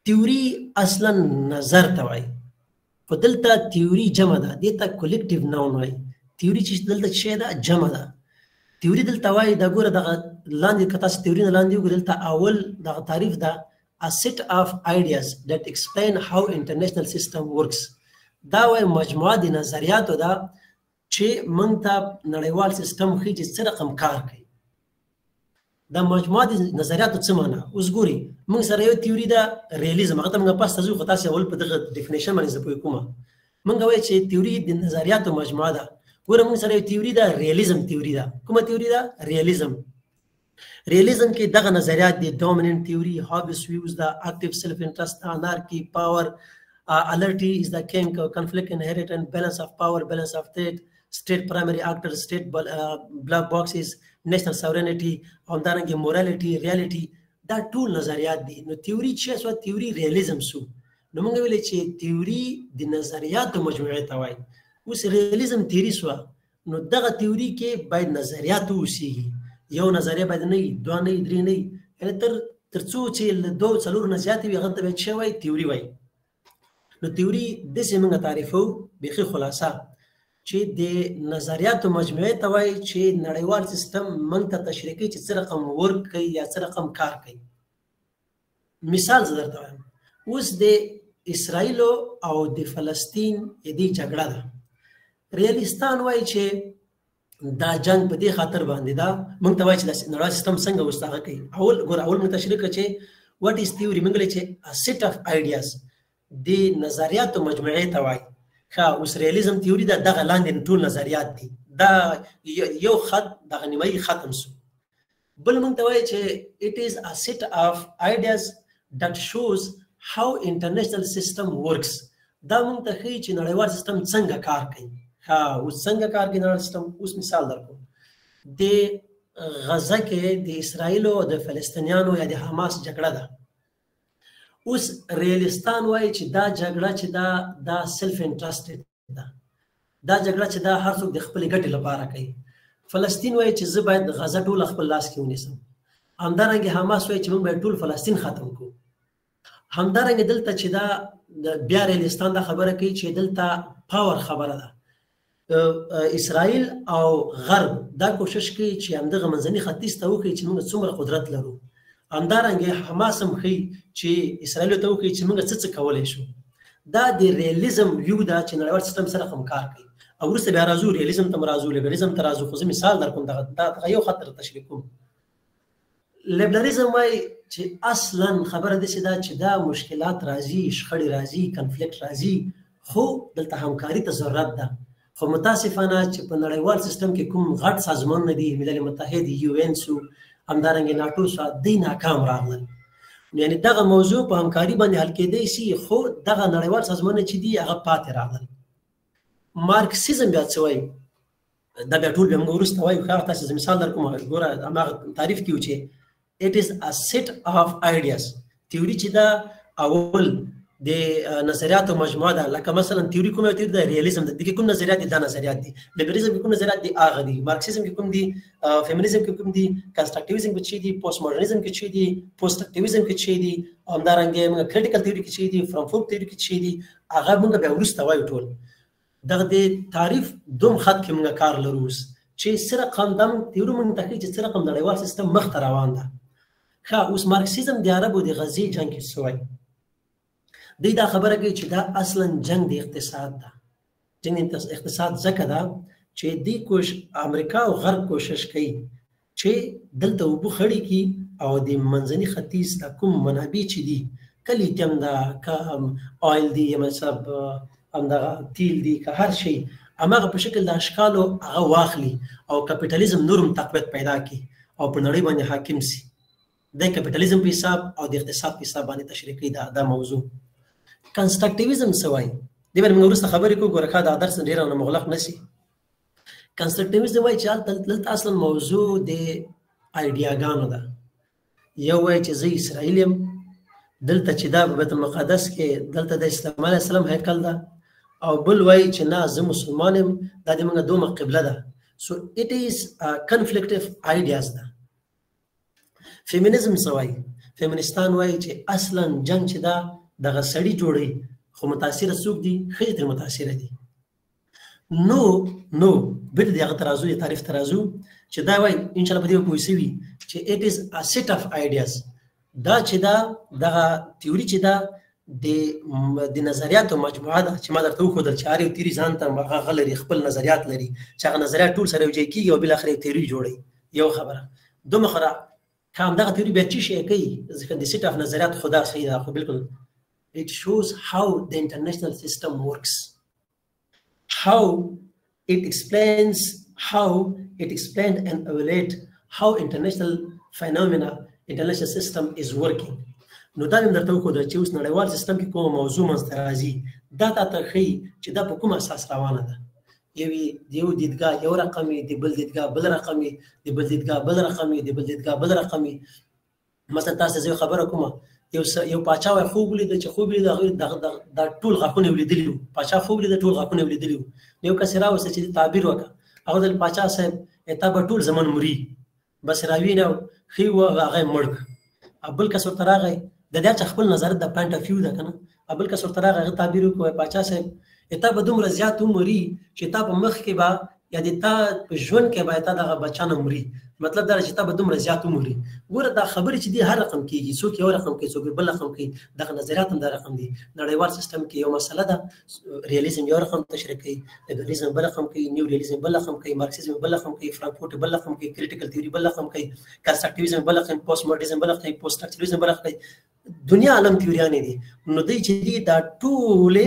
تیوري اصلا نظر ته وایي خو دلته تیوري جمع ده دې ته کولیکټیو ناون وایي تیوري چې دلته شی ده جمع ده تیوري دلته وایي دا ګوره دغه لاندې که تاسو تیوري نه لاندې وګورئ دلته اول دغه تعریف ده a set of ideas that explain how international system works دا وایي مجموعه د نظریاتو ده چې موږ ته نړیوال سیستم ښیي چې څه رقم کار کوي دا مجموعه د نظریاتو څه معنا اوس ګوري موږ سره یو تیوري ده ریالیزم هغه ته موږ پس ته ځو خو تاسې اول په دغه ډیفینیشن باندې زه پوه کومه موږ وایو چې تیوري د نظریاتو مجموعه ده ګوره موږ سره یو تیوري ده ریالیزم تیوري ده کومه تیوري ده ریالیزم ریالیزم کې دغه نظریات دي ډومیننٹ تیوري هابس ویوز ده اکټیو سیلف انټرست انارکی پاور الرټي از د کینګ کنفلیکټ انهریټنس بیلانس اف پاور بیلانس اف state primary actor state black boxes national sovereignty همدارنګه morality reality دا ټول نظریات دي نو تیوري چې سو تیوري ریالیزم سو نو موږ ویل چې تیوري د نظریاتو مجموعه ته وایي اوس ریالیزم تیوري سو نو دغه تیوري کې باید نظریات اوسېږي یو نظریه باید نه وي دوه نه وي درې نه وي یعنې تر څو چې دوه څلور نه زیاتې وي هغه ته باید څه وایي تیوري وایي نو تیوري داسې موږ تعریفو بیخي خلاصه چې د نظریاتو مجموعه ته وایي چې نړیوال سیستم موږ ته تشریح کوي چې څه رقم ورک کوي یا څه رقم کار کوي مثال زه درته وایم اوس د اسرائیلو او د فلسطین دې جګړه ده ریالیستان وایي چې دا جنگ په دې خاطر باندې دا موږ ته وایي چې نړیوال سیستم څنګه اوس هغه کوي اول موږ تشریح کړو چې واټ از تیوري موږ ویل چې ا سیټ اف آیډیاز د نظریاتو مجموعه ته وایي ښه اوس ریالیزم تیوري ده دغه لاندې ټول نظریات دي دا یو خط دغه نیمایي ختم سو بل موږ ته وایي چې it is a set of ideas that shows how international system works دا موږ ته ښیي چې نړیوال سیستم څنګه کار کوي ښه اوس څنګه کار کوي نړیوال سیستم اوس مثال درکوم د غزه کې د اسرائیلو او د فلسطینیانو یا د حماس جګړه ده اوس ریالیستان وایي چې دا جګړه چې دا سیلف انټرسټډ ده دا جګړه چې دا هر څوک د خپلې ګټې لپاره کوي فلسطین وایي چې زه باید غزه ټول خپل لاس کې ونیسم همدارنګه حماس وایي چې موږ باید ټول فلسطین ختم کړو همدارنګه دلته چې دا بیا ریالیستان دا خبره کوي چې دلته پاور خبره ده اسرائیل او غرب دا کوشش کوي چې همدغه منځني ختیځ ته وښیي چې موږ څومره قدرت لرو همدارنګه حماس هم ښیي چې اسرائیل ته وښیي چې موږ څه کولی شو دا د ریالیزم ویو ده چې نړیوال سیستم سره هم کار کوي او وروسته بیا راځو ریالیزم ته راځو لیبرالیزم ته راځو خو زه مثال درکوم دغه یو خط تشریح کوم لیبرالیزم وایي چې اصلا خبره داسې ده چې دا مشکلات راځي شخړې راځي کنفلیکټ راځي خو دلته همکاري ته ضرورت ده خو متاسفانه چې په نړیوال سیستم کې کوم غټ سازمانونه دي ملل متحد یو ان سو همدارنګه ناټو سو دوی ناکام راغلل یعنی دغه موضوع په همکاري باندې حل کېدی شي خو دغه نړیوال سازمانونه چې دي هغه پاتې راغلل مارکسیزم بیا څه وایي دا بیا ټول بیا موږ وروسته وایو ښه تاسې زه مثال درکوم ګوره هماغه تعریف کې و چې it is a set of ideas تیوري چې دا اول د نظریاتو مجموعه ده لکه مثلا تیوري کومه تیوري ده ریالیزم ده دغه کوم نظریات دي دا نظریات دي لیبرالیزم کې کوم نظریات دي هغه دي مارکسیزم کې کوم دي فیمینیزم کې کوم دي کنستراکټیویزم کې چي دي پوسټ ماډرنیزم کې چي دي پوسټ اکټیویزم کې چي دي همدارنګه موږ کریټیکل تیوري کې چي دي فرانکفورت تیوري کې چي دي هغه موږ بیا وروسته وایو ټول دغه د تعریف دوم خط کې موږ کار لرو چې سره قندم تیوري موږ ته چې سره قم نړیوال سیستم مخ ته روان ده ښه اوس مارکسیزم د عربو د غزې جنګ کې سوی دی دا خبره کوي چې دا اصلا جنگ د اقتصاد ده جنگ اقتصاد ځکه ده چې دی امریکا او غرب کوشش کوي چې دلته اوبه خړې کړي او د منځني ختیځ د کوم منابع چې دي که لیتیم ده که آیل دي یا مثلا همدغه تیل دي که هر شی هماغه په شکل د اشکالو هغه واخلي او کپیټالیزم نورم تقویت پیدا کړي او په نړۍ باندې حاکم سي د کپیټالیزم په حساب او د اقتصاد په حساب باندې تشریح کوي دا موضوع کنستراکټیویزم څه وایي دې باندې موږ وروسته خبرې کوو ګوره دا درس ډېر نه مغلق نشي کنستراکټیویزم وایي چې دلته اصلا موضوع د آیډیاګانو ده یو وایي چې زه اسرائیل یم دلته چې دا په بیت المقدس کې دلته د اسلام علیه السلام هیکل ده او بل وایي چې نه زه مسلمان یم دا د موږ دومره قبله ده سو اټ ایز کنفلیکټیو آیډیاز ده فیمینیزم څه وایي فیمنستان وایي چې اصلا جنگ چې دا دغه سړي جوړوي خو متاثره څوک دي؟ ښځې ترې متاثره دي. نو بیرته د هغه ترازو د تعریف ترازو چې دا وایي انشاءالله په دې به پوه سوي چې اټ از ا سیټ اف آیډیاز. دا چې دا دغه تیوري چې دا د نظریاتو مجموعه ده چې ما درته وښودل چې هر یو تیوري ځان ته هغه لري، خپل نظریات لري چې هغه نظریات ټول سره یوځای کېږي او بالاخره یو تیوري جوړوي. یو خبره. دومره خبره که همدغه تیوري بیا څه شی کوي؟ ځکه د سیټ اف نظریات خو دا صحیح ده، خو بلکل it shows how the international system works, how it explains and evaluate how international phenomena, international system is working. نو دا هم درته وښودل چې اوس نړیوال سیستم کې کومه موضوع منځته راځي، دا تاته ښیي چې دا په کوم اساس روانه ده. یو دیدګاه یو رقم وي، د بل دیدګاه بل رقم وي، د بل دیدګاه بل رقم وي، د بل دیدګاه بل رقم وي. مثلا تاسو زه خبره کومه، یو پاچا وایي خوب ولید چې خوب ولید هغوی دا ټول غاښونه ولیدلي وو. پاچا خوب ولید ټول غاښونه ولیدلي وو. یو کس راوسته چې تعبیر وکړه، هغه د پاچا صاحب تا به ټول زمن مري، بس راوینه ښي وه هغه یې مړ کړ. بل کس ورته راغی، د دې چې خپل نظر د پوینټ اف ویو ده که نه، بل کس ورته راغی هغه تعبیر وکړو، پاچا صاحب تا به دومره زیات ومري چې تا په مخ کې به یا د تا په ژوند کې به تا دغه بچیان مري. مطلب دا چې تا به دومره زیات ومري. ګوره دا خبرې چې دي هر رقم کېږي، څوک یو رقم کوي، څوک بل رقم کوي. دغه نظریات هم دا رقم دي. نړیوال سیستم کې یو مسله ده، ریالیزم یو رقم تشریح کوي، لیبرالیزم بل رقم کوي، نیو ریالیزم بل رقم کوي، مارکسیزم بل رقم کوي، فرانکفورټ بل رقم کوي، کریټیکل تیوري بل رقم کوي، کنسټرکټیویزم بل رقم، پوسټ ماډرنیزم بل رقم، پوسټ سټرکچرلیزم بل رقم کوي. دنیا عالم تیوریانې دي. نو دوی چې دي دا ټولې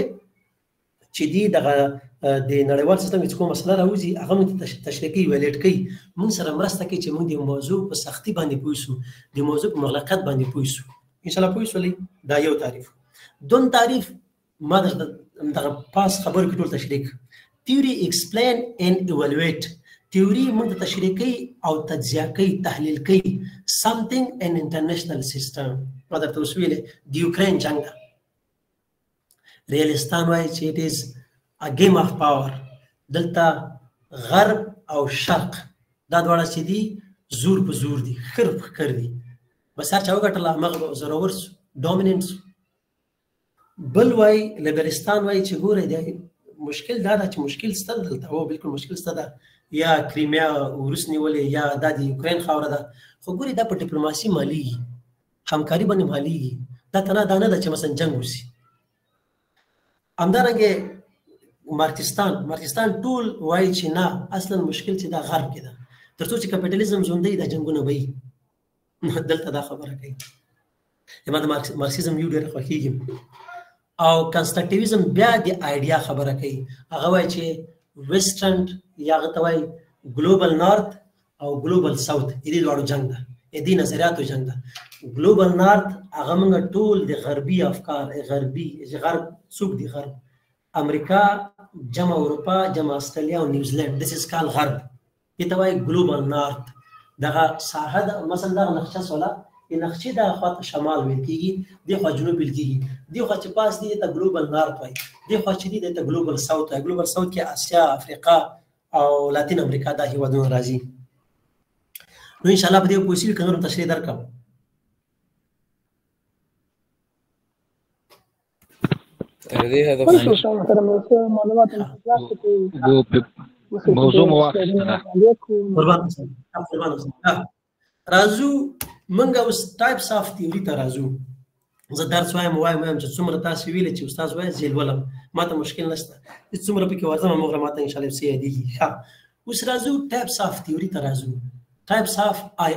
چې دي دغه د نړیوال سیستم چې کوم مسله راوځي هغه موږ تشریح کوي، ویلیټ کوي، موږ سره مرسته کوي چې موږ د موضوع په سختي باندې پوه شو، د موضوع په مغلقیت باندې پوه شو. انشاءالله پوه شولئ. دا یو تعریف. دوم تعریف ما دغه پاس خبرو کې ټول تشریح کړ. تیوري ایکسپلین اینډ ایوالویټ. تیوري موږ ته تشریح کوي او تجزیه کوي، تحلیل کوي something an international system. ما درته اوس ویلې د یوکرین جنګ ده. ریالستان وایي چې it is a game of power. دلته غرب او شرق دا دواړه چې دي زور په زور دي، خر په خر دي. بس هر چا وګټله همغه زورور سو، ډومیننټ سو. بل وایي لیبرستان وایي چې ګوره دی مشکل دا ده چې مشکل سته دلته، هو بلکل مشکل سته ده، یا کریمیا وروس نیولې یا دا د یوکرین خاوره ده، خو ګورې دا په ډیپلوماسي مالیږي، همکاري باندې مالیږي. دا تنها دا نه ده چې مثلا جنګ وسي. همدارنګې مارکسیستان ټول وایي چې نه، اصلا مشکل چې دا غرب کې ده، تر څو چې کپیټالیزم ژوندی دا جنګونه به وي. دلته دا خبره کوي. ما د مارکسیزم یو ډېره خوښېږي. او کنسټرکټیویزم بیا د آیډیا خبره کوي. هغه وایي چې ویسټرن یا هغه ته وایي ګلوبل نارت او ګلوبل ساوت، د دې دواړو جنګ ده، د دې نظریاتو جنګ ده. ګلوبل نارت هغه موږ ټول د غربي افکار، غرب څوک دي؟ غرب امریکا جمع اروپا جمع استرالیا او نیوزیلند، دس از کال غرب. دې ته وایي ګلوبل نارت. دغه ساحه ده، مثلا دغه نقشه سوله، نقشې دغه خواته شمال ویل کېږي، دې خوا جنوب ویل کېږي، دې خوا چې پاس دي ته ګلوبل نارت وایي، دې خوا چې دي ته ګلوبل ساوت وایي. ګلوبل ساوت کې اسیا، افریقا او لاتین امریکا دا هېوادونه راځي. نو انشاءالله په دې پوه شوي که نور تشریح درکړم. موضوع مواخذه راځو موږ اوس ټایپس اف تیوري ته راځو. زه درس وایم چې څومره تاسو ویلې چې استاد وایي زه لولم، ما ته مشکل نشته، څومره پکې ورځم همغره ما ته انشاءالله څه یادېږي. ښه اوس راځو ټایپس اف تیوري ته راځو. ټایپس اف آی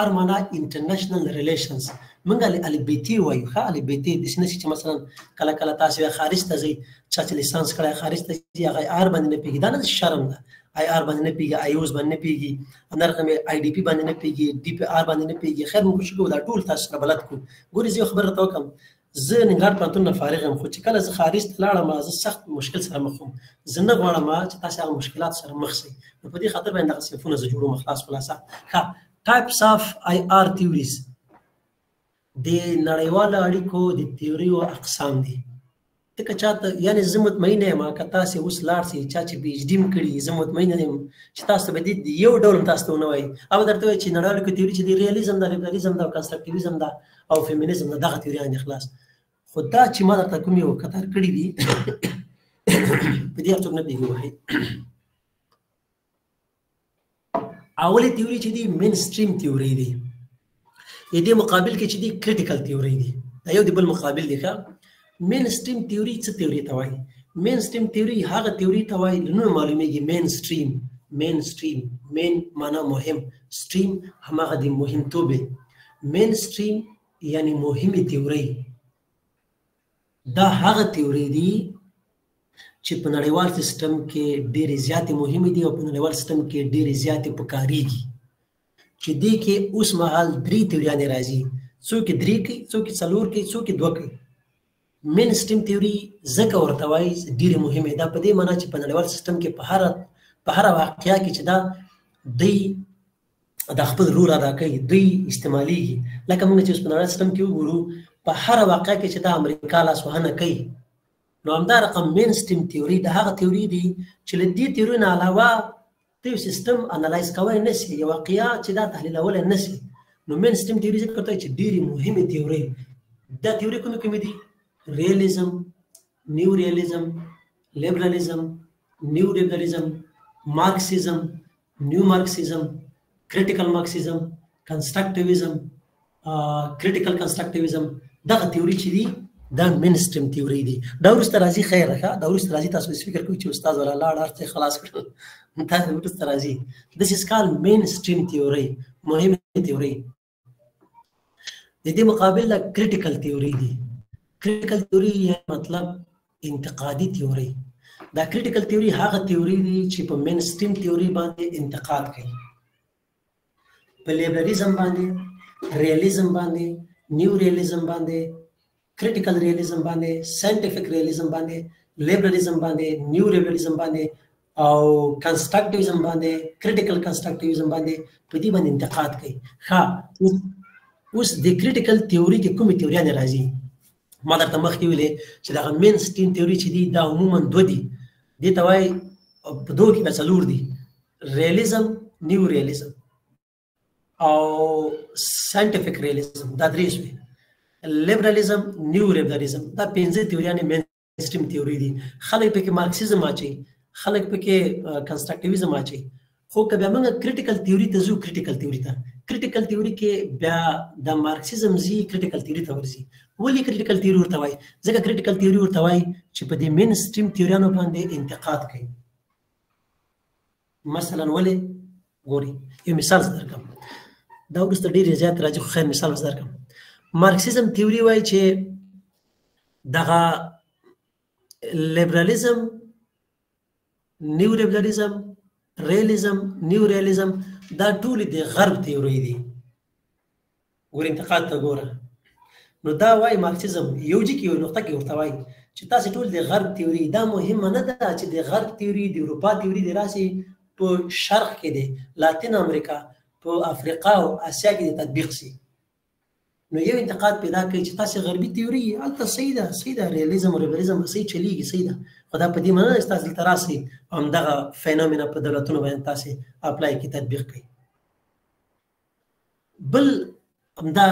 آر معنا انټرنیشنل ریلیشنز. موږ البیتي وایو. ښه البیتي داسې نه چې مثلا کله کله تاسو خارج ته ځئ، چا چې لیسانس کړی خارج ته ځي هغه آی آر باندې نه پوهېږي، دا نه شرم ده. آی آر باندې نه پوهېږي، آی اوز باندې نه پوهېږي، همدارنګه آی ډي پي باندې نه پوهېږي، ډي پي آر باندې نه پوهېږي. خیر موږ کوشش کوو دا ټول تاسو سره بلد کړو. ګورې زه یو خبره درته وکړم، زه ننګرهار پوهنتون نه فارغ یم، خو چې کله زه خارج ته لاړم زه سخت مشکل سره مخ وم. زه نه غواړم چې تاسو هغه مشکلات سره مخ شئ. نو په دې خاطر باندې دغه صنفونه زه جوړوم. خلاص خلاصه. ښه ټایپس اف آی آر تیوریز د نړیوالو اړیکو د تیوریو اقسام دي. ته که چاته یعنې زه مطمئنه یم که تاسې اوس لاړ شئ چا چې پي ایچ ډي م کړي زه مطمئنه یم چې تاسو به دې یو ډول هم تاسو ته ونه وایي او درته وایي چې نړیوالو کې تیوري چې دی ریالیزم ده لیبرالیزم ده او کنسټرکټیویزم ده او فیمینیزم ده دغه تیوریان دي خلاص خو دا چې ما درته کوم یو کتار کړي دي په دې هر څوک نه پوهېږي وایي اولې تیوري چې دي مین سټریم تیوري دي دې مقابل کې چې دي کریټیکل تیوري دي دا یو د بل مقابل دي ښه مین سټریم تیوري څه تیوري ته وایي مین سټریم تیوري هغه تیوري ته وایي نو معلومیږي مین سټریم مین معنا مهم سټریم هماغه د مهمتوب مین سټریم یعنی مهمه تیوري دا هغه تیوري دي چې په نړیوال سیستم کې ډېرې زیاتې مهمې دي او په نړیوال سیستم کې ډېرې زیاتې پکارېږي چې دې کې اوس مهال 3 تیوریانې راځي څوک 3 کوي څوک 4 کوي څوک 2 کوي مین سټریم تیوري ځکه ورته وایي ډېرې مهمې ده په دې معنا چې په نړیوال سیستم کې په هره واقعه کې چې دا دوی د خپل رول ادا کوي دوی استعمالیږي لکه موږ چې اوس په نړیوال سیستم کې وګورو په هره واقعه کې چې دا امریکا لاسوهنه کوي نو همدا رقم مین سټریم تیوري د هغه تیوري دي چې له دې تیوري نه علاوه ته یو سیستم انالایز کولی نه شي یو واقعه چې دا تحلیلولی نه شي نو مین سټریم تیوري ذکر کوي چې ډېرې مهمې تیوري دا تیوري کومې دي ریالیزم نیو ریالیزم لیبرالیزم نیو لیبرالیزم مارکسیزم نیو مارکسیزم کریټیکل مارکسیزم کنسټرکټیویزم کریټیکل کنسټرکټیویزم دغه تیوري چې دي دا مین سټریم تیوري دي دا وروسته راځي خیر ښه دا وروسته راځي تاسو فکر کوئ چې استاد ولا لاړ هر څه خلاص کړل دا وروسته راځي دس از کال مین سټریم تیوري مهمه تیوري د دې مقابل کریټیکل تیوري دي کریټیکل تیوري مطلب انتقادي تیوري دا کریټیکل تیوري هغه تیوري دي چې په مین سټریم تیوري باندې انتقاد کوي په لیبرالیزم باندې ریالیزم باندې نیو ریالیزم باندې کریټیکل ریالیزم باندې ساينټیفیک ریالیزم باندې لیبرالیزم باندې نیو لیبرالیزم باندې او کنسټرکټیویزم باندې کریټیکل کنسټرکټیویزم باندې په دې باندې انتقاد کوي ها اوس د کریټیکل تیوري کې کومې تیوریانې راځي ما درته مخکې ویلې چې دغه مین سټریم تیوري چې دي دا عموما 2 دي دې ته وایي په 2 کې به 4 دي ریالیزم نیو ریالیزم او ساينټیفیک ریالیزم دا 3 شوي لیبرالیزم نیو لیبرالیزم دا 5 تیوریانې مین سټریم تیوري دي خلک پکې مارکسیزم اچي خلک پکې کنسټرکټیویزم اچي خو که بیا موږ کریټیکل تیوري ته ځو کریټیکل تیوري ته کریټیکل تیوري کې بیا د مارکسیزم زی کریټیکل تیوري ته ورځي ولې کریټیکل تیوري ورته وایي ځکه کریټیکل تیوري ورته وایي چې په دې مین سټریم تیوریانو باندې انتقاد کوي مثلا ولې ګوري یو مثال درکم دا وروسته ډېر زیات راځي خو خیر مثال درکم مارکسیزم تیوري وایي چې دغه لیبرالیزم نیو لیبرالیزم ریالیزم نیو ریالیزم دا ټول د غرب تیوري دي ور انتقاد ته ګوره نو دا وایي مارکسیزم یو ځکه یو نقطه کې ورته وایي چې تاسو ټول د غرب تیوري دا مهمه نه ده چې د غرب تیوري د اروپا تیوري د راسي په شرق کې دی لاتین امریکا په افریقا او اسیا کې تطبیق شي نو یو انتقاد پیدا کوي چې تاسو غربي تیوري البته صحیح ده ریالیزم او لیبرالیزم صحیح چلیږي صحیح ده خدا په دې معنی تاسو تراسي هم دغه فینومینا په دولتونو باندې تاسو اپلای کی تطبیق کوي بل همدا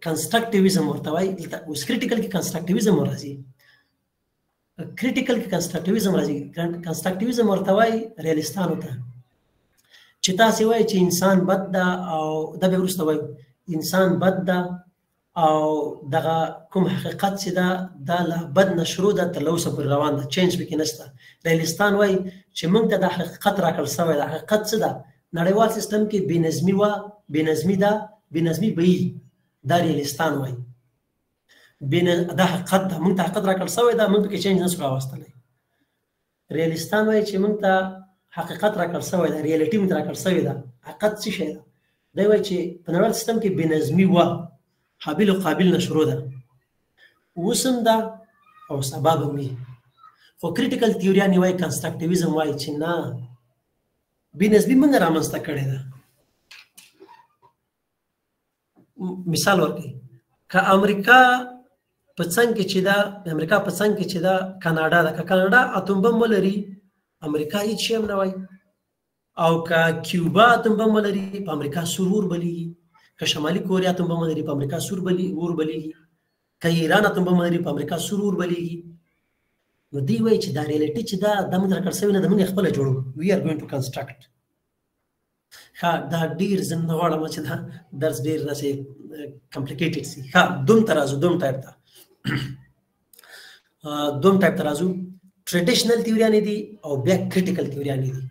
کنسټرکټیویزم ورته وایي اوس کریټیکل کې کنسټرکټیویزم راځي کریټیکل کې کنسټرکټیویزم راځي کنسټرکټیویزم ورته وایي ریالیستانو ته چې تاسو وایي چې انسان بد ده او دا به وروسته وایي انسان بد ده او دغه کوم حقیقت چې دا له بد نه شروع ده تر اوسه پورې روان ده چینج پکې نشته ریالیستان وایي چې موږ ته د حقیقت راکړل شوی ده حقیقت څه ده نړیوال سیستم کې بېنظمي وه بېنظمي ده بېنظمي به وي دا ریالیستان وایي دا حقیقت ده موږ ته حقیقت راکړل شوی ده موږ پکې چینج نه شو راوستلی ریالیستان وایي چې موږ ته حقیقت راکړل شوی ده ریالټي موږ ته راکړل شوې ده حقیقت څه شی ده دی وایي چې په نړیوال سیستم کې بېنظمي وه حابل او قابل نه شروع ده اوس هم ده او سبا به وي خو کریټیکل تیوریانې وایي کنسټرکټیویزم وایي چې نه بېنظمي موږ رامنځته کړې ده مثال ورکوي که امریکا په په څنګ کې چې دا د امریکا په څنګ کې چې دا کاناډا ده، که کاناډا اتوم بم ولري امریکا هیڅ شی هم نه وایي، او که کیوبا اتوم بم ولري په امریکا سور اور بلیږي، که شمالي کوریا اتوم بم ولري په امریکا سور اور بلیږي، که ایران اتوم بم ولري په امریکا سور اور بلیږي. نو دوی وایي چې دا ریالټي چې دا موږ راکړ شوې نه ده، موږ خپله جوړو. وي آر ګوینګ ټو کنسټرکټ. ښه دا ډېر زه نه غواړم چې دا درس ډېر داسې کمپلیکیټډ سي. ښه دوم ته راځو، دوم ټایپ ته راځو. ټریډیشنل تیوریانې دي او بیا کریټیکل تیوریانې دي.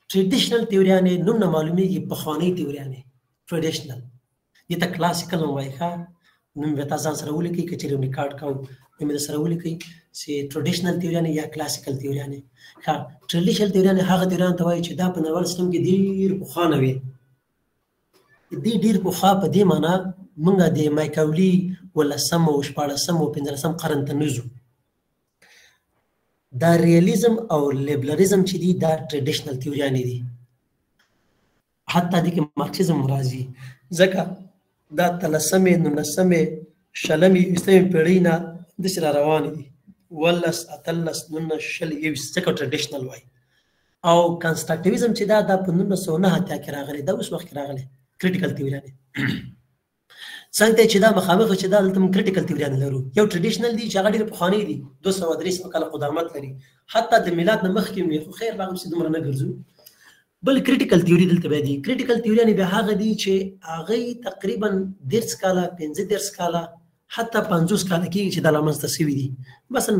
ټریډیشنل تیوریانې نوم نه معلومیږي، پخوانۍ تیوریانې ټریډیشنل، دې ته کلاسیکل هم وایي. ښه نوم بیا تاسو ځان سره ولیکئ، که چېرې ریکارډ کوو نوم یې سره ولیکئ چې ټریډیشنل تیوریانې یا کلاسیکل تیوریانې. ښه ټریډیشنل تیوریانې هغه تیوریانو ته وایي چې دا په نړیوال سیسټم کې ډېر پخوانه وي. دې ډېر پخوا په دې معنا موږ د مایکاولي 18 او 14 او 15 قرن ته نه ځو. دا ریالیزم او لیبرلیزم چې دي دا ټریډیشنل تیوریانې دي. حتی دې کې مارکسیزم راځي، ځکه دا 13مې 19مې 20مې 20مې پیړۍ نه داسې را روانې دي. 18 18 19 20 ځکه ټریډیشنل وایي. او کنسټرکټیویزم چې دا په 1909 کې راغلی، دا اوس وخت کې راغلی. کریټیکل تیوریانې څنګه چې دا مخامخ چې دا دلته موږ کریټیکل تیوریانې لرو. یو ټریډیشنل دي چې هغه ډېر پخواني دي، 200-300 کاله قدامت لري، حتی د میلاد نه مخکې وي، خو خیر هغه پسې دومره نه ګرځو. بل کریټیکل تیوري دلته بیا دي. کریټیکل تیوریانې بیا هغه دي چې هغوی تقریبا 30 کاله 35 کاله حتی 50 کاله کېږي چې دا رامنځته شوي دي. مثلا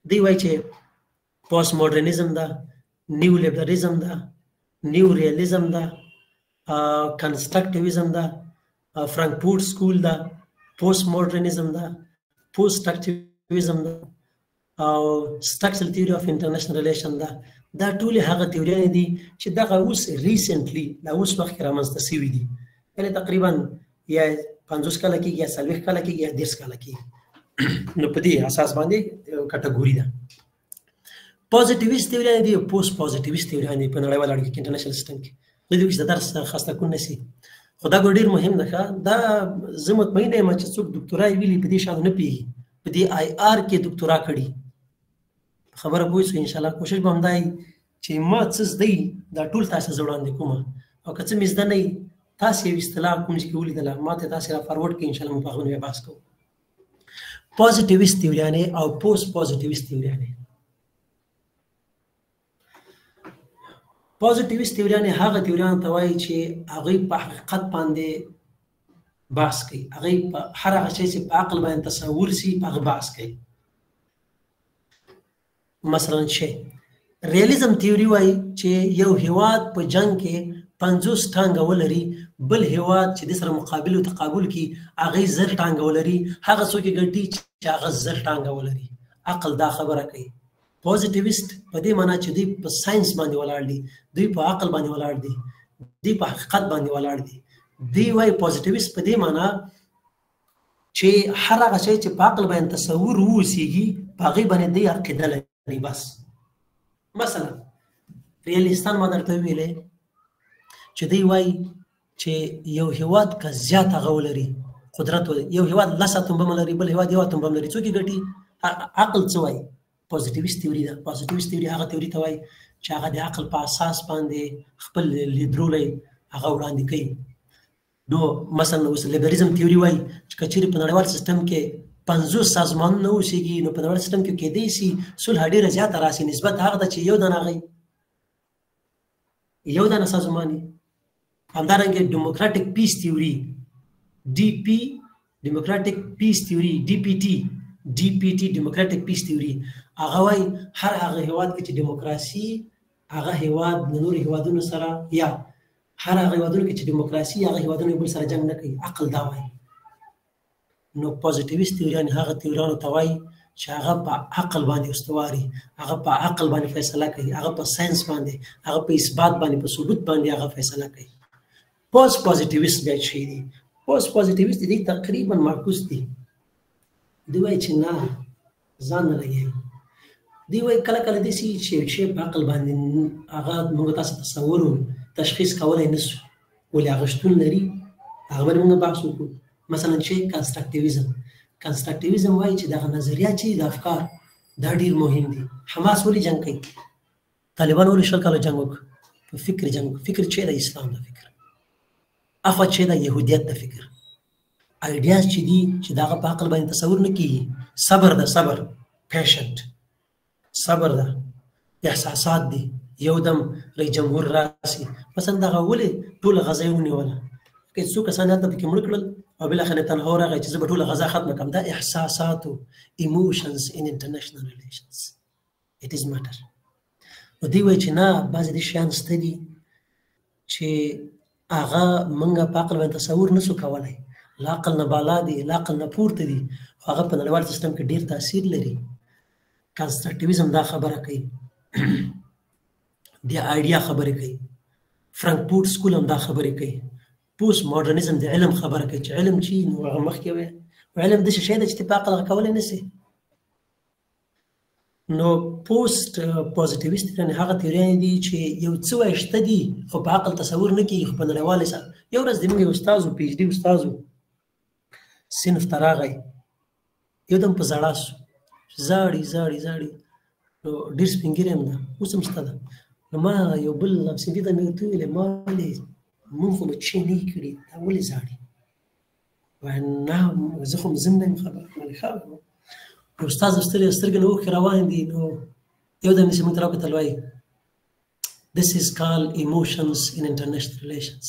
دوی وایي چې پوسټ ماډرنیزم ده، نیو لیبرلیزم ده، نیو ریالیزم ده، کنسټرکټیویزم ده، فرانکفورټ سکول ده، پوسټ ماډرنیزم ده، پوسټ سټرکچرلیزم ده، او سټرکچرل تیوري اف انټرنیشنل ریلیشن ده. دا ټولې هغه تیوریانې دي چې دغه اوس ریسنټلی دا اوس وخت کې رامنځته شوي دي، یعنې تقریبا یا 50 کاله کېږي یا 40 کاله کېږي یا 30 کاله کېږي. نو په دې اساس باندې کټګوري ده. پوزیټیویست تیوریانې دي او پوسټ پوزیټیویست تیوریانې په نړیوال اړیکو کې انټرنیشنل سیسټم کې. د دې د درس خاصه کول نشي، خو دا ډېر مهم ده. دا زه مطمئنه یم چې څوک ډاکټرا ویلي په دې شان نه پیږي، په دې آی آر کې ډاکټرا کړي خبره پوه شو. ان شاء الله کوشش به هم دی چې ما څه زده دا ټول تاسو زه وړاندې کوم، او که څه مې زده نه وي تاسو یو اصطلاح کوم چې ولیدله ما ته تاسو را فارورډ کړئ، ان شاء الله موږ په هغه باندې بحث کوو. پوزیټیویست تیوریانې او پوسټ پوزیټیویست تیوریانې. پوزیټیویست تیوریانې هغه تیوریانو ته وایي چې هغوی په حقیقت باندې بحث کوي، هغوی په هر هغه شی چې په عقل باندې تصور شي په هغه بحث کوي. مثلا شی ریالیزم تیوري وایي چې یو هیواد په جنگ کې 50 ټانګه ولري، بل هیواد چې د سره مقابل او تقابل کې هغوی 1000 ټانګه ولري، هغه څوک یې ګټي چې هغه 1000 ټانګه ولري. عقل دا خبره کوي. پوزیټیویست په دې معنا چې دوی په ساينس باندې ولاړ دي، دوی په عقل باندې ولاړ دي، دوی په حقیقت باندې ولاړ دي. دوی وایي پوزیټیویست په دې معنا چې هر هغه شی چې په عقل باندې تصور ووسیږي په هغې باندې دوی عقیده لري بس. مثلا ریالیستان ما درته ویلې چې دوی وایي چې یو هیواد که زیات هغه ولري قدرت ولري، یو هیواد 10 اتوم بم لري، بل هیواد 1 اتوم بم لري، څوک یې ګټي؟ عقل څه وایي؟ پوزیټیویست تیوري ده. پوزیټیویست تیوري هغه تیوري ته وایي چې هغه د عقل په اساس باندې خپل لیدلوری هغه وړاندې کوي. نو مثلا اوس لیبرلیزم تیوري وایي چې که چېرې په نړیوال سیسټم کې 50 سازمانونه اوسېږي نو په نړیوال سیسټم کې کېدای شي صلح ډېره زیاته راسي نسبت هغه ته چې یو دانه هغه یو دانه سازمان وي. همدارنګه ډیموکراټیک پیس تیوري DP ډیموکراټیک پیس تیوري DPT ډیموکراټیک پیس تیوري هغه وایي هر هغه هیواد کې چې ډیموکراسي هغه هیواد د نورو هیوادونو سره یا هر هغه هیوادونو کې چې ډیموکراسي هغه هیوادونو بل سره جنګ نه کوي. عقل دا وایي. نو پوزیټیویست تیوریان هغه تیوریانو ته وایي چې هغه په عقل باندې استواري، هغه په عقل باندې فیصله کوي، هغه په ساينس باندې، هغه په اثبات باندې، په ثبوت باندې هغه فیصله کوي. پوسټ پوزیټیویست بیا شي دي. پوسټ پوزیټیویست دي تقریبا معکوس دي. دوی وایي چې نه ځان نه لګوي. دوی وایي کله کله داسې چې یو شی په عقل باندې هغه موږ تاسو تصور تشخیص کولی نه شو ولې هغه شتون لري، هغه باندې موږ بحث وکړو. مثلا چې کنسټرکټیویزم کنستراکټیویزم وایي چې دغه نظریه چې د افکار دا ډېر مهم دي. حماس ولې جنګ کوي؟ طالبان ولې 20 کاله جنګ وکړ؟ په فکر جنګ. فکر چې د اسلام د فکر، افا چې د يهودیت د فکر، ایډیاز چې دي چې دغه په عقل باندې تصور نه کیږي. صبر ده، صبر، پیشنټ، صبر ده، احساسات دي. یو دم رئیس جمهور راسي مثلا دغه ولې ټول غزا یې ونیوله، که څو کسان هلته پکې مړه کړل او بالاخره نتنیاهو راغی چې زه به ټوله غزا ختمه کړم. دا احساساتو emotions in international relations it is matter. نو دوی وایي چې نه، بعضې دې شیان شته دي چې هغه موږ په عقل باندې تصور نسو کولی، له عقل نه بالا دي، له عقل نه پورته دي، خو هغه په نړیوال سیستم کې ډېر تاثیر لري. کنستراکټیویزم دا خبره کوي، د آیډیا خبرې کوي. فرانکفورټ سکول هم دا خبرې کوي. پوسټ ماډرنیزم د علم خبره کوي چې علم چې نو هغه مخکې وایي علم داسې شی دی چې ته په عقل هغه کولی نه سې. نو پوسټ پوزیټیویست یعنې هغه تیوریانې دي چې یو څه وایي شته دي خو په عقل تصور نه کېږي، خو په نړیوال حساب. یو ورځ زموږ یو استاد و، پی ایچ ډي استاد و، صنف ته راغی، یو دم په ژړا سو، زاړي زاړي زاړي. نو ډېر سپین ږیری هم ده، اوس هم شته ده. نو ما یو بل صنفي ته مې ورته وویلې ما ولې مونږ خو بچې نه یې کړي، دا ولې زاړي؟ وایي نه زه خو زم نه یم خبر. استاد سترګې نه اوښکې روانې دي. نو یو دم داسې موږ ته راوکتل، وایي this is called emotions in international relations.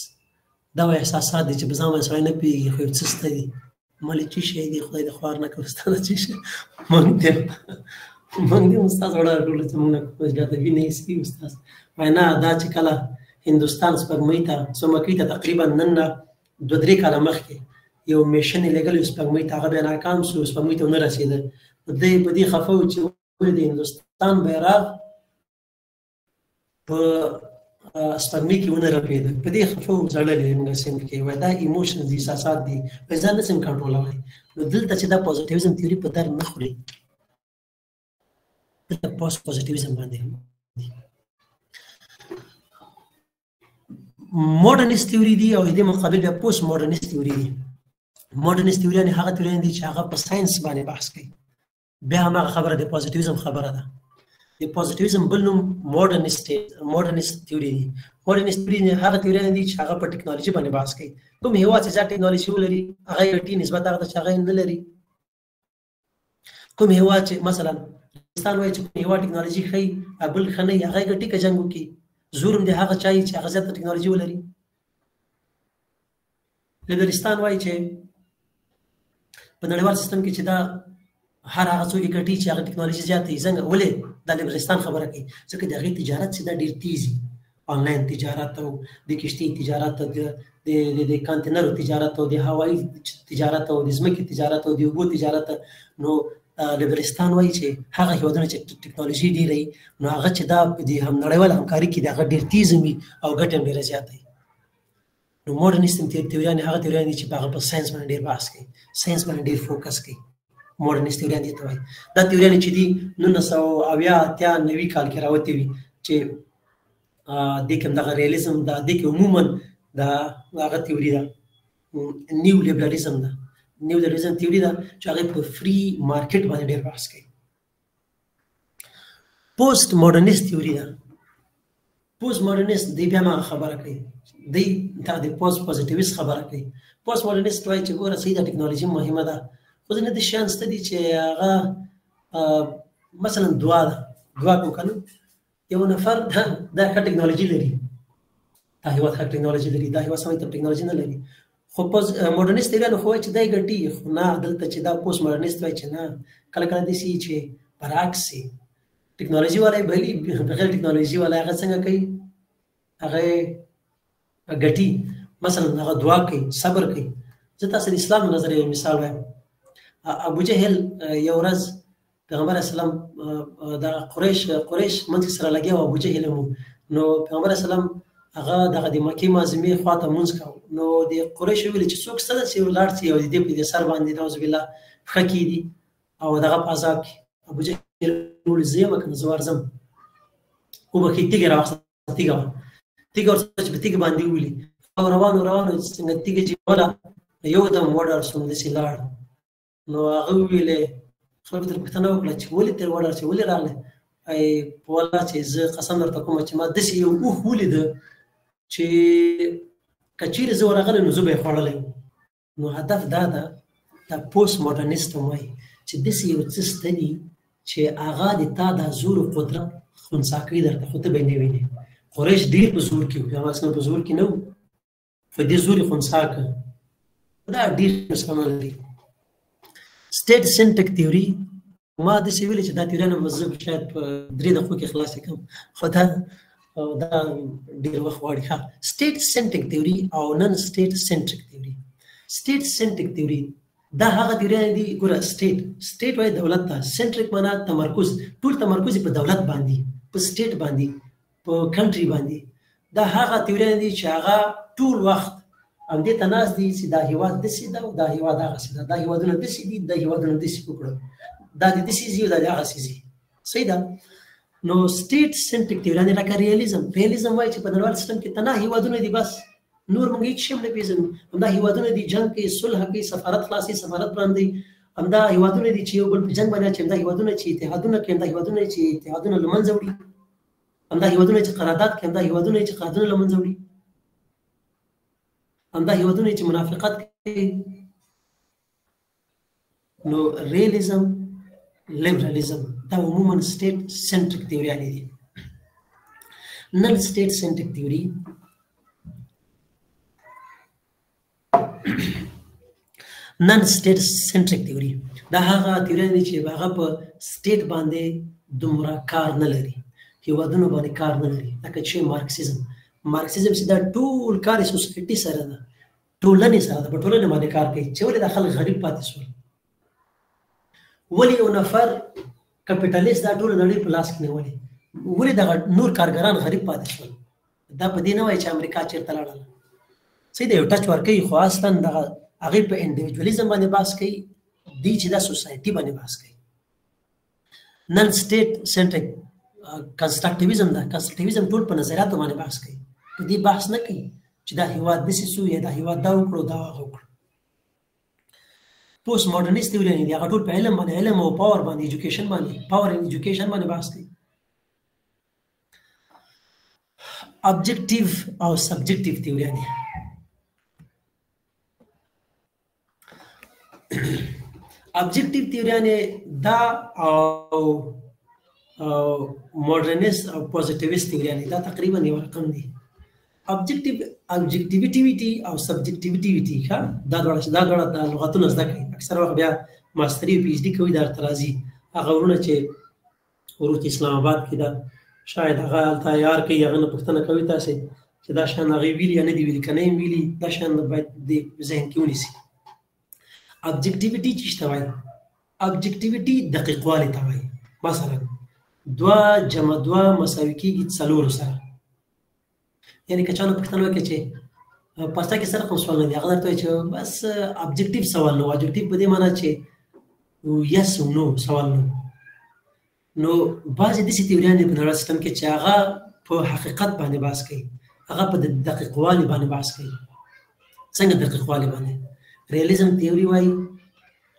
دا وایي احساسات دي چې په ځان باندې سړی نه پوهېږي، خو یو څه شته دي. ما ویل څه شی دي؟ خدای دې خوار نه کړه استاده څه شی؟ موږ دې استاد وړه ټوله چې موږ نه زیاتوي نه یې څکي استاد. وایي نه دا چې کله هندوستان سپوږمۍ ته سومکۍ ته تقریبا نن نه 2-3 کاله مخکې یو میشن یې لېږلی سپوږمۍ ته، هغه بیا ناکام سو، سپوږمۍ ته ونه رسېده. دی په دې خفه و چې ولې د هندوستان بیرغ په سپوږمۍ کې ونه رپېده، په دې خفه و، ژړلې موږ صنف کې. وایي دا ایموشنز دي، احساسات دي، وایي ځان نه سم کنټرولولی. نو دلته چې دا پوزیټیویزم تیوري په در نه خوري، دلته پوسټ پوزیټیویزم باندې ماډرنیست تیوري دي او دې مقابل بیا پوسټ ماډرنیست تیوري دي. ماډرنیست تیوریانې هغه تیوریانې دي چې هغه په ساینس باندې بحث کوي. بیا هماغه خبره د پوزیټیویزم خبره ده. د پوزیټیویزم بل نوم ماډرنیست تیوري دي. ماډرنیست تیوري هغه تیوریانې دي چې هغه په ټکنالوژي باندې بحث کوي. کوم هېواد چې زیات ټکنالوژي ولري هغه یې ګټي نسبت هغه ته چې هغه یې نه لري. کوم هېواد چې مثلا پاکستان وایي چې کوم هېواد ټکنالوژي ښیي بل ښه نه وي، هغه یې ګټي که جنګ وکړي. زور هم د هغه چا چې هغه زیاته ټکنالوژي ولري. لیبرستان وایي چې په نړیوال سیستم کې چې دا هر هغه څوک یې ګټي چې هغه ټکنالوژي زیاته وي. څنګه؟ ولې دا لیبرستان خبره کوي؟ ځکه د هغې تجارت چې دا ډېر تیز وي، آنلاین تجارت او د کشتۍ تجارت او د کانتینرو تجارت او د هوایي تجارت او د ځمکې تجارت او د اوبو تجارت. نو لیبرستان وایي چې هغه هېوادونه چې ټکنالوژي ډېره وي نو هغه چې دا د نړیواله همکاري کې د هغه ډېر تیز وي او ګټه هم ډېره زیاته وي. نو ماډرنیست تیوریانې هغه تیوریانې دي چې په هغه په ساینس باندې ډېر بحث کوي، ساینس باندې ډېر فوکس کوي. ماډرنیست تیوریانې دې ته وایي. دا تیوریانې چې دي 1980-90 کال کې راوتې وي چې دې کې همدغه ریالیزم ده، دې کې عموما د هغه تیوري ده نیو لیبرالیزم ده. نیو لیبرالیزم تیوري ده چې هغه په فری مارکیټ باندې ډېر بحث کوي. پوسټ ماډرنیست تیوري ده. پوسټ ماډرنیست دی بیا ما خبره کوي، دی دا د پوسټ پوزیټیویست خبره کوي. پوسټ ماډرنیست وایي چې ګوره صحیح ده ټکنالوژي مهمه ده، خو ځینې د شیان شته دي چې هغه مثلا دعا ده. دعا کوم که نه یو نفر دا ښه ټکنالوژي لري، دا هېواد ښه ټکنالوژي لري، دا هېواد سمه ټکنالوژي نه لري، خو ماډرنیست تیوریانو خو وایي چې دی ګټي. خو نه، دلته چې دا پوسټ ماډرنیست وایي چې نه، کله کله داسې وي چې برعکس وي. ټکنالوژي والا یې بلي، بغیر ټکنالوژي والا هغه څنګه کوي؟ هغه ګټي. مثلا هغه دعا کوي، صبر کوي. زه تاسو د اسلام نظر یو مثال وایم. ابو جهل یو ورځ پیغمبر اسلام د قریش منځ کې سره لګیا و، ابو جهل هم. نو پیغمبر اسلام هغه دغه د مکې معظمې خواته مونځ کوو. نو د قریشو ویل چې څوک شته چې ولاړ شي او د دې په سر باندې نعوذ بالله پښه کېږدي او دغه په عذاب کې. ابو جهل وویل زه یم که نه، زه ورځم. وبښئ، تیږه یې راواخیسته، تیږه ورسره چې په تیږه باندې وولي او روانو څنګه تیږه چې وله یو دم وډار شو، داسې لاړ. نو هغه ویلې خلکو ته پوښتنه وکړه چې ولې تر وړه چې ولې راغله ای په والله چې زه قسم درته کوم چې ما داسې یو اوښ ولیده چې که چیرې زه ورغلی نو زه به یې خوړلی نو هدف دا ده دا پوسټ ماډرنیست هم وایي چې داسې یو څه شته دي چې هغه د تا دا زور و قدرت خنثی کوي درته خو ته به یې نه وینې قریش ډېر په زور کې وو پیغمبر اسلام په زور کې نه وو په دې زور یې خنثی کړ دا ډېر مثالونه لري سټیټ سنټریک تیوري ما داسې ویلې چې دا تیوریانه مذهب شاید په 3 دقیقو کې خلاص کړم خو دا ډېر وخت غواړي ښه سټیټ سنټریک تیوري او نن سټیټ سنټریک تیوري سټیټ سنټریک تیوري دا هغه تیوریانې دي ګوره سټیټ وایي دولت ته سنټریک معنا تمرکز ټول تمرکز په دولت باندې په سټیټ باندې په کنټري باندې دا هغه تیوریانې دي چې هغه ټول وخت همدې ته ناست دي چې دا هېواد داسې ده او دا هېواد هغسې ده دا هېوادونه داسې دي دا هېوادونه داسې وکړه دا د داسې ځي او دا د هغسې ځي صحیح ده نو سټیټ سنټریک تیوریانې لکه ریالیزم وایي چې په نړیوال سیسټم کې تنها هېوادونه دي بس نور موږ هېڅ شی هم نه پېژنو همدا هېوادونه دي جنګ کوي صلح کوي سفارت خلاصوي سفارت بندوي همدا هېوادونه دي چې یو بل په جنګ باندې اچوي همدا هېوادونه چې اتحادونه کوي همدا هېوادونه چې اتحادونه له منځه وړي همدا هېوادونه چې قرارداد کوي همدا هېوادونه چې قراردادونه له منځه وړي همدا هېوادونه چې منافقت کوي نو ریالیزم لیبرالیزم دا عموما سټیټ سنټریک تیوریانې دي نن سټیټ سنټریک تیوري نن سټیټ سنټریک تیوري دا هغه تیوریانې دي چې هغه په سټیټ باندې دومره کار نه لري هېوادونو باندې کار نه لري لکه چې مارکسیزم چې دا ټول کار یې سوسایټي سره ده ټولنې سره ده په ټولنې باندې کار کوي چې ولې دا خلک غریب پاتې شول ولې یو نفر کپیټالیست دا ټوله نړۍ په لاس کې نیولې ولې دغه نور کارګران غریب پاتې شول دا په دې نه وایي چې امریکا چېرته لاړله صحیح ده یو ټچ ورکوي خو اصلا دغه هغې په انډیویجولیزم باندې بحث کوي دی چې دا سوسایټي باندې بحث کوي نن سټیټ سنټریک کنسټرکټیویزم ده کنسټرکټیویزم ټول په نظریاتو باندې بحث کوي په دې بحث نه کوي چې دا هېواد داسې شو یا دا هېواد دا وکړو دا هغه وکړو پوسټ ماډرنیست تیوریانې دي هغه ټول په علم باندې علم او پاور باندې ایجوکیشن باندې پاور ان ایجوکیشن باندې بحث کوي ابجیکټیو او سبجیکټیو تیوریانې ابجیکټیو تیوریانې دا او ماډرنیست او پوزیټیویست تیوریانې دا تقریبا یو رقم دي ابجیکټیویټي او سبجیکټیویټي ښه دا دواړه د لغتونو زده کوي اکثر وخت بیا ماستري پی ایچ ډي کوي درته راځي هغه ورونه چې وروسته اسلام آباد کې ده شاید هغه هلته عیار کوي هغه نه پوښتنه کوي تاسې چې دا شیان هغې ویلي یا نه دي ویلي که نه یې ویلي دا شیان باید د ذهن کې ونیسي ابجیکټیویټي چې ته وایي ابجیکټیویټي دقیقوالی ته وایي مثلا 2 جمع 2 مساوي کېږي 4 سره یعنی که چا نه پوښتنه وکړي چې پاستا کې څه رقم سوال نه دی هغه درته وایي چې بس ابجیکټیو سوال نه و ابجیکټیو په دې معنا چې یس او نو سوال نه نو بعضې داسې تیوریانې په نړیوال سیسټم کې چې هغه په حقیقت باندې بحث کوي هغه په دقیقوالي باندې بحث کوي څنګه دقیقوالي باندې ریالیزم تیوري وایي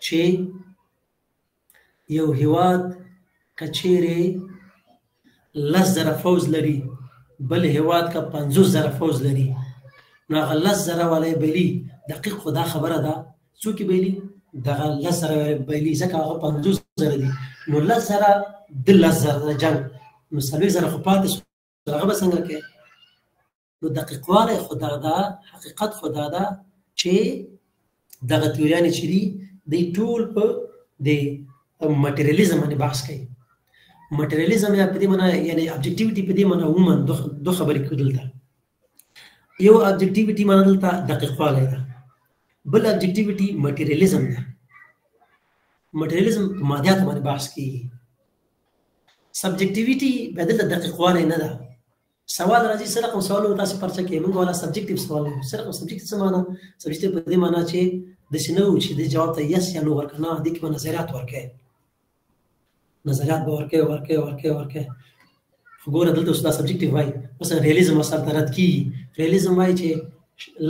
چې یو هېواد که چیرې 10,000 فوز لري بل هېواد که 50,000 فوز لري نو هغه 10,000 والی بایلي دقیق خو دا خبره ده څوک یې بایلي دغه 10,000 بایلي ځکه هغه 50,000 دي نو 10,000 د 10,000 جنګ نو 40,000 خو پاتې شو هغه به څنګه کوي نو دقیقوالی خو دا ده حقیقت خو دا ده چې دغه تیوریانې چې دي دی ټول په د مټریالیزم باندې بحث کوي مټریالیزم یا په دې معنا یعنی ابجیکټیویټي په دې معنا عموما دوه خبرې کوي دلته یو ابجیکټیویټي معنا دلته دقیقوالی ده بل ابجیکټیویټي مټریالیزم ده مټریالیزم په مادیاتو باندې بحث کوي سبجیکټیویټي به دلته دقیقوالی نه ده سوال راځي څه رقم سوال و تاسې پرچه کې موږ والا سبجیکټیو سوال و څه رقم سبجیکټیو څه معنا سبجیکټیو په دې معنا چې داسې نه و چې د جواب ته یس یا نو ورکړه نه دې کې به نظریات ورکوي نظریات به ورکوي خو ګوره دلته اوس دا سبجیکټیو وایي مثلا ریالیزم ورسره رد کېږي ریالیزم وایي چې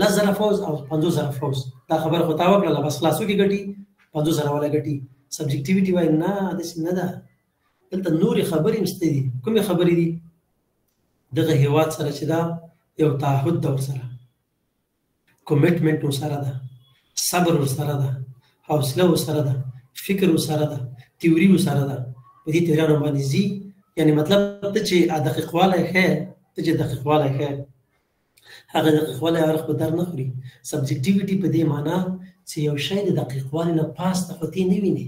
10,000 فوز او 50,000 فوز دا خبره خو تا وکړله بس خلاصو کې ګټي 50,000 والا ګټي سبجیکټیویټي وای نه داسې نه ده دلته نورې خبرې مشته دي کومې خبرې دي دغه هیواد سره چې دا یو تعهد ده ورسره کمیټمنټ ورسره ده صبر ورسره ده حوصله ورسره ده فکر ورسره ده تیوري ورسره ده په دې تیوریانو باندې ځي یعنی مطلب ته چې دقیق والی ښه ته چې دقیق والی ښه هغه دقیق والی اړخ به در نه خوري سبجیکټیویټي په دې معنا چې یو شی د دقیق والي نه پاس ته خو ته نه وینې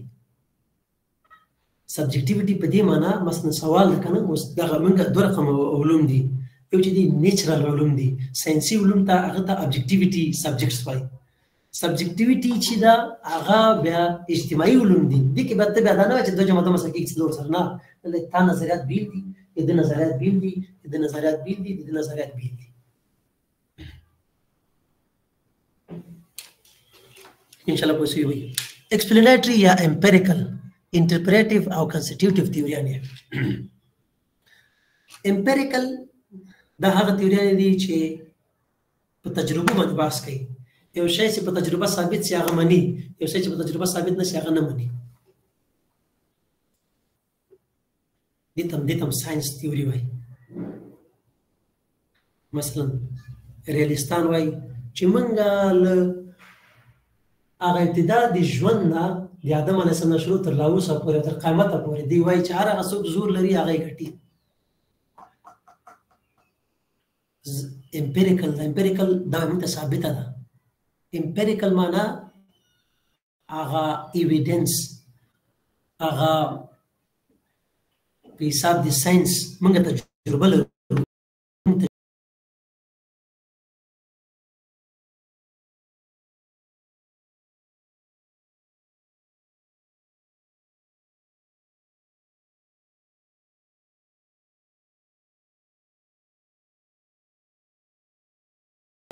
سبجیکټیویټي په دې معنا مثلا سوال ده که نه اوس دغه موږ دوه رقم علوم دي یو چې دي نیچرل علوم دي ساینسي علوم ته هغه ته ابجیکټیویټي سبجیکټس وایي سبجیکټیویټي چې دا هغه بیا اجتماعي علوم دي دې کې به ته بیا دا نه وایې چې دوه جمع دوه مسله کېږي څلور سره نه تا نظریات بیل دي د نظریات بیل دي د نظریات بیل دي د نظریات بیل دي انشاءالله پوه شوي وي ایکسپلینیټري یا امپیریکل انټرپریټیو او کنسټیټیوټیو تیوریانې امپیریکل دا هغه تیوریانې دي چې په تجربو باندې بحث کوي یو شی چې په تجربه ثابت شي هغه مني یو شی چې په تجربه ثابت نه شي هغه نه مني دې ته ساينس تیوري وایي مثلا ریالیستان وایي چې موږ له هغه ابتدا د ژوند نه د آدم علیه السلام نه شروع تر لا اوسه پورې تر قیامته پورې دوی وایي چې هر هغه څوک زور لري هغه یې ګټي امپیریکل دا موږ ته ثابته ده امپیریکل معنا هغه ایویډنس هغه په حساب د ساينس موږ تجربه لرو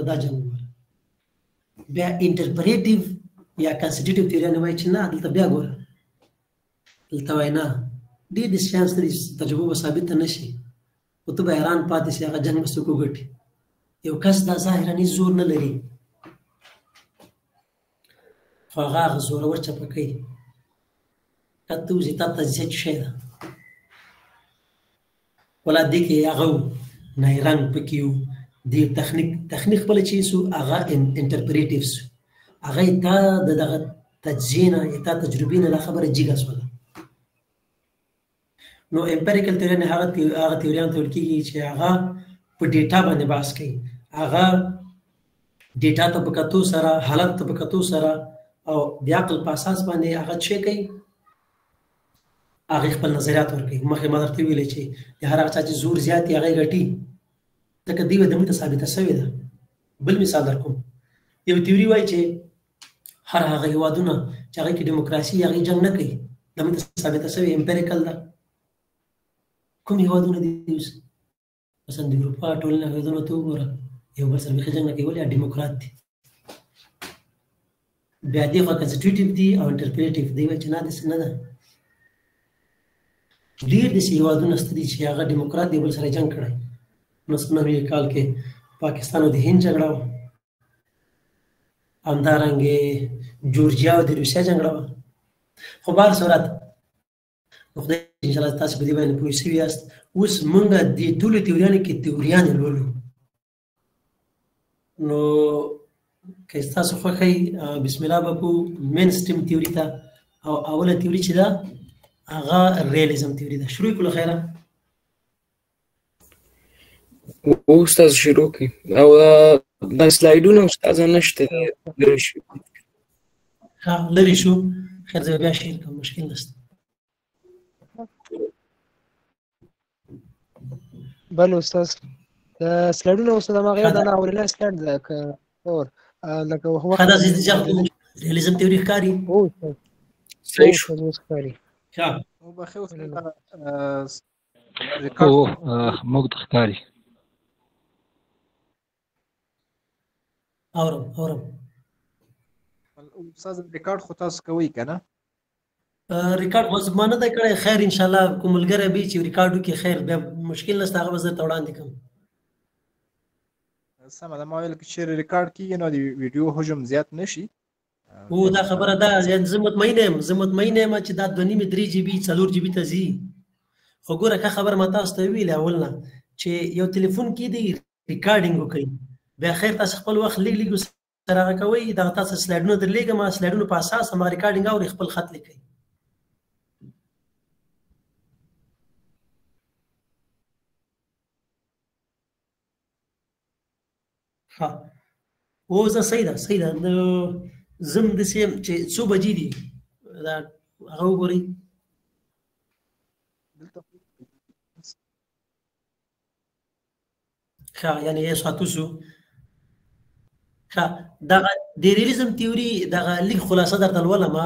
دا جنګ بیا انټرپریټیو یا کنسټیټیوټیو تیوري وایي چې نه دلته بیا ګوره دلته وایي نه ډېر د ساینس د تجربو به ثابته نه شي خو ته به حیران پاتې شي هغه جنګ به څوک وګټي یو کس دا ظاهرا زور نه لري خو هغه زورور چپه کوي که ته وځې تا ته زیات شی ده ولا دې کې هغه نایرنګ پکې و د تخنیک خپل چې سو هغه انټرپریټیو سو هغه تا دغه تجزیه نه یا تا تجربې نه خبره جګه سوله نو امپیریکل تیوري نه هغه تیوریان ته ویل کېږي چې هغه په ډیټا باندې بحث کوي هغه ډیټا ته په کتو سره حالت ته په کتو سره او د عقل په اساس باندې هغه څه کوي هغه خپل نظریات ورکوي مخکې ما درته ویلې چې د هر هغه چا چې زور زیات هغه ګټي ځکه دې د موږ ته ثابته شوې ده بل مثال درکوم یو تیوري وایي چې هر هغه هیوادونه چې هغه کې دیموکراسي هغه جنګ نه کوي د موږ ته ثابته شوې امپیریکل ده کوم هیوادونه دي مثلا د اروپا ټولنه هیوادونه ته وګوره یو بل سره جنګ نه کوي ولې ډیموکرات دي بیا دې خو کنسټیټیوټیو دي او انټرپریټیو دی چې نه داسې نه ده ډېر داسې هیوادونه شته دي چې هغه ډیموکرات دی بل سره جنګ کړی 1990 کال کې پاکستان او د هند جګړه وه همدارنګې جورجیا او د روسیا جګړه وه خو بهر صورت خدای انشاءالله تاسو په دې باندې پوه شوي یاست اوس موږ دې ټولو تیوریانو کې تیوریانې لولو نو که ستاسو خوښوي بسم الله به په مین سټیم تیوري ته او اوله تیوري چې ده هغه ریالیزم تیوري ده شروع کړو خیره استاد شروع کړي او دا سلایډونه استاد نشته لري شو ها لري شو خیر زه بیا شیر کوم مشکل نشته بل استاد سلایډونه استاد ما غیر دا نه اولنه سلایډ ده اور لکه هو خدا زیات ځکه ریالیزم تیوري ښکاری او صحیح شو ښکاری ها او بخیر او موږ د ښکاری اورم استاد ریکارډ خو تاسو کوي کنه ریکارډ خو ما نه دی کړی خیر ان شاء الله کوم ملګری به چې ریکارډ وکړي خیر بیا مشکل نشته هغه به زه درته وړاندې کوم سمه ده ما ویل چې ریکارډ کیږي نو د ویډیو حجم زیات نشي او دا خبره ده یعنې زه مطمئن یم چې دا 2.5 GB 4 GB ته ځي خو ګوره ښه خبره ما تاسو ته ویلې اول نه چې یو تلیفون کې دی ریکارډینګ وکړئ بیا خیر تاسو خپل وخت لږ لږ سره هغه کوئ دغه تاسو سلایډونه درلېږم سلایډونو په اساس هماغه ریکارډینګ اورئ خپل خط لیکئ ها اوس صحیح ده زم داسې یم چې څو بجې دي دا هغه وګورئ ښه یعنې یو ساعت وشو ښه دغه د ریالیزم تیوري دغه لږ خلاصه درته لولمه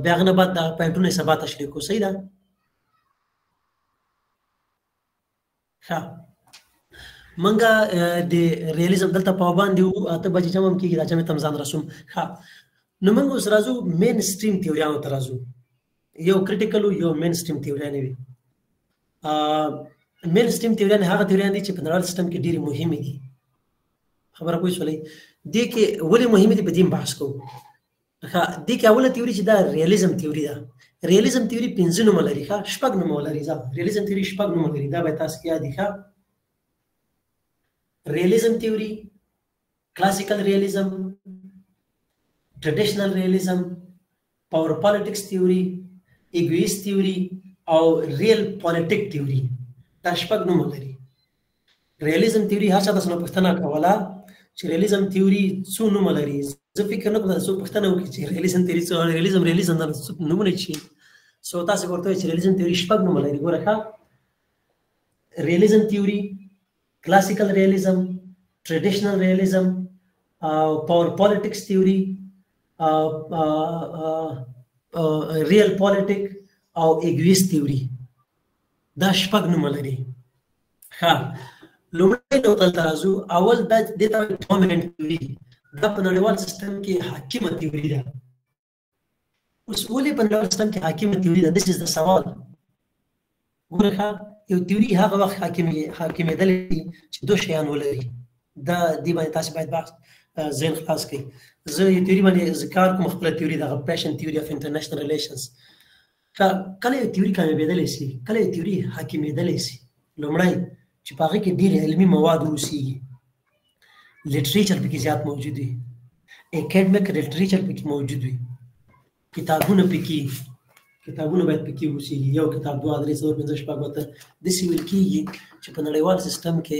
بیا هغه نه بعد دغه پوینټونه یې سبا تشریح کړو صحیح ده ښه منګه د ریالیزم دلته په باندې وو اته بجې جمع هم کېږي دا جمع ته هم ځان رسوم ښه نو موږ اوس راځو مین سټریم تیوریانو ته راځو یو کرټیکل یو مین سټریم تیوریانې وي مین سټریم تیوریانې هغه تیوریان دي چې په نړیوال سیسټم کې ډېرې مهمې دي خبره پوه شولئ دې کې ولې مهمې دي په دې بحث کوو ښه دې کې اوله تیوري چې دا ریالیزم تیوري ده ریالیزم تیوري 5 نومه لري ښه 6 نومه لري ریالیزم تیوري 6 نومه لري دا باید تاسو کې یاد وي ښه realism theory, classical realism, traditional realism, power politics theory, egoist theory او real politic theory دا شپږ نومونه لري realism theory هر چا تاسو نه پوښتنه کوله چې realism theory څو نومونه لري زه فکر نه کوم تاسو پوښتنه وکړئ چې realism theory څو realism دا نومونه چی سو تاسو ورته چې realism theory شپږ نومونه لري ګوره ښه realism theory classical realism, traditional realism, power politics theory, real politic او egoist theory دا شپږ نومونه لري ښه لومړی نو دلته راځو اول دا د dominant theory دا په نړیوال سیستم کې حاکمه تیوري ده اوس ولې په نړیوال سیستم کې حاکمه تیوري ده this is the سوال ګوره یو تیوري هغه وخت حاکمېدلی چې دوه شیان ولري دا دې باندې تاسو باید بحث ذهن خلاص کړئ زه یو تیوري باندې ذکر کوم خپله تیوري دغه پیشن تیوري اف انټرنیشنل ریلیشنز کله یو تیوري کامیابېدلی سي کله یو تیوري حاکمېدلی سي لومړی چې په هغې کې ډېر علمي مواد واوسېږي لټریچر پکې زیات موجود وي اکیډمیک لټریچر پکې موجود وي کتابونه باید پکې اوسېږي یو کتاب 2 3 4 5 6 7 داسې ویل کېږي چې په نړیوال سیستم کې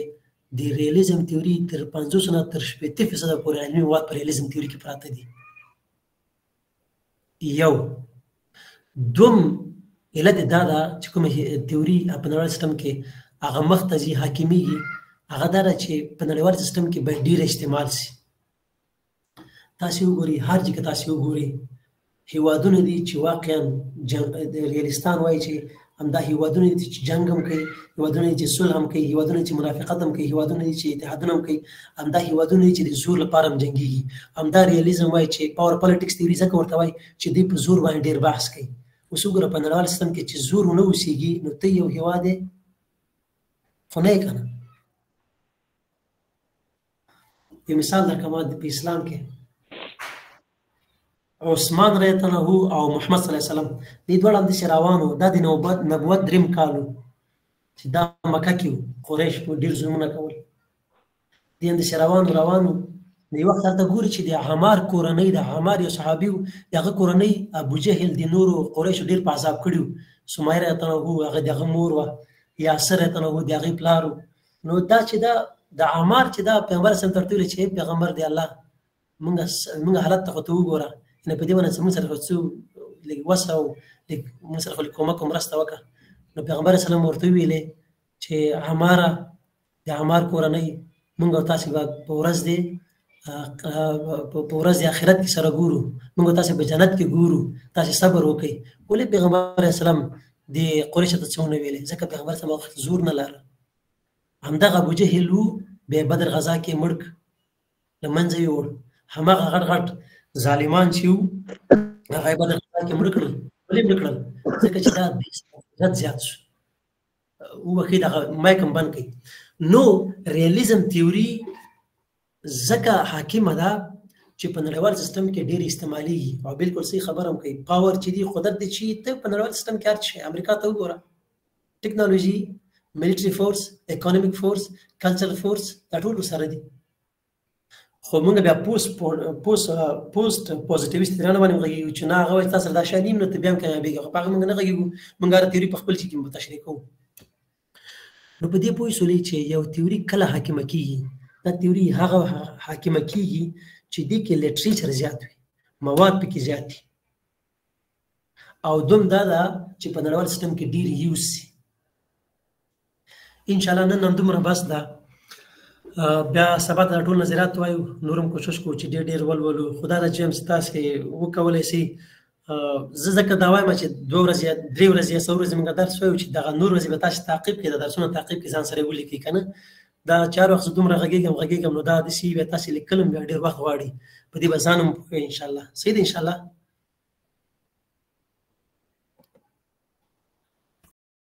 د ریالیزم تیوري تر 50 نه تر 80% پورې علمي مواد په ریالیزم تیوري کې پراته دي یو دوم علت دا ده چې کومه تیوري په نړیوال سیستم کې هغه مخته ځي حاکمیږي هغه دا ده چې په نړیوال سیستم کې باید ډېر استعمال شي تاسو وګورئ هر ځای کې تاسو وګورئ هیوادونه دي چې واقعا ریالیستان وایي چې همدا هیوادونه دي چې جنګ هم کوي هیوادونه دي چې صلح هم کوي هیوادونه چې منافقت هم کوي هیوادونه دي چې اتحادونه هم کوي همدا هیوادونه دي چې د زور لپاره هم جنګېږي همدا ریالیزم وایي چې پاور پالیټکس تیوري ځکه ورته وایي چې دوی په زور باندې ډېر بحث کوي اوس وګوره په نړیوال سیستم کې چې زور ونه اوسېږي نو ته یو هیواد یې خو نه یې که نه یو مثال درکړم په اسلام کې عثمان رضی الله عنه او محمد صلی الله علیه وسلم دې دواړه همداسې روانو دا د نبوت دریم کال و چې دا مکه کې و قریش په ډېر ظلمونه کول دې همداسې روانو د یو وخت هلته ګوري چې د عمار کورنۍ د عمار یو صحابي و د هغه کورنۍ ابوجهل د نورو قریشو ډېر په عذاب کړي و سمیه رضی الله عنه هغه د هغه مور وه یاسر رضی الله عنه د هغې پلار و نو دا چې دا د عمار چې دا پیغمبر صلی الله علیه وسلم ته ورته ویل چې پیغمبر دی الله موږ حالت ته خو ته وګوره نه په دې باندې موږ سره خو څه لږ وسه او لږ موږ سره خو کومک او مرسته وکړه نو پیغمبر صلی الله علیه وسلم ورته ویلې چې عماره د عمار کورنۍ موږ او تاسې به په ورځ د آخرت کې سره ګورو موږ تاسې په جنت کې ګورو تاسې صبر وکړئ ولې پیغمبر علیه السلام د قریشو ته څه ونه ویلې ځکه پیغمبر صلی الله علیه وسلم زور نه لاره همدغه ابوجهل و بیا بدر غزا کې مړ له منځه یې وړ هماغه غټ ظالمان چې وو هغه یې بدر غزا کې مړ کړل ولې مړ کړل ځکه چې دا عزت زیات شو وبخښئ دغه مایک هم بند کړئ نو ریالیزم تیوري ځکه حاکمه ده چې په نړیوال سیستم کې ډېر استعمالېږي او بالکل صحیح خبره هم کوي. پاور چې دی قدرت دی چې ته په نړیوال سیستم کې هر څه شی امریکا ته وګوره، ټیکنالوژي، ملټري فورس، اکونومیک فورس، کلچرل فورس دا ټول سره دي. خو موږ بیا پوسټ پوزټیویست رانه باندې غږیږو چې نه هغه وایي تاسو دا شی نیم نو ته بیا هم کامیابېږي. خو په هغه موږ نه غږیږو، موږ هره تیوري په خپل چې کې تشریح کوو. نو په دې پوه شولې چې یو تیوري کله حاکمه کېږي. دا تیوري هغه حاکمه کېږي چې دې کې لټریچر زیات وي، مواد پکې زیات وي، او دوم دا ده چې په نړیوال سیستم کې ډېر یوز شي. انشاءالله نن همدومره بس ده. بیا سبا ته ټول نظریات وایو، نور هم کوشش کوو چې ډېر ولولو. خدا دا جیمز تاسې وکولی سئ. زه ځکه دا وایم چې 2 ورځې یا 3 ورځې یا 4 ورځې موږ درس وایو چې دغه نور ورځې به تاسې تعقیب کړئ، د درسونو تعقیب کړئ، ځان سره یې ولیکئ که نه. دا چې هر وخت زه دومره غږېږم نو دا داسې بیا تاسې لیکل هم بیا ډېر وخت غواړي. په دې به ځان هم پوهوئ انشاءالله. صحیح ده انشاءالله.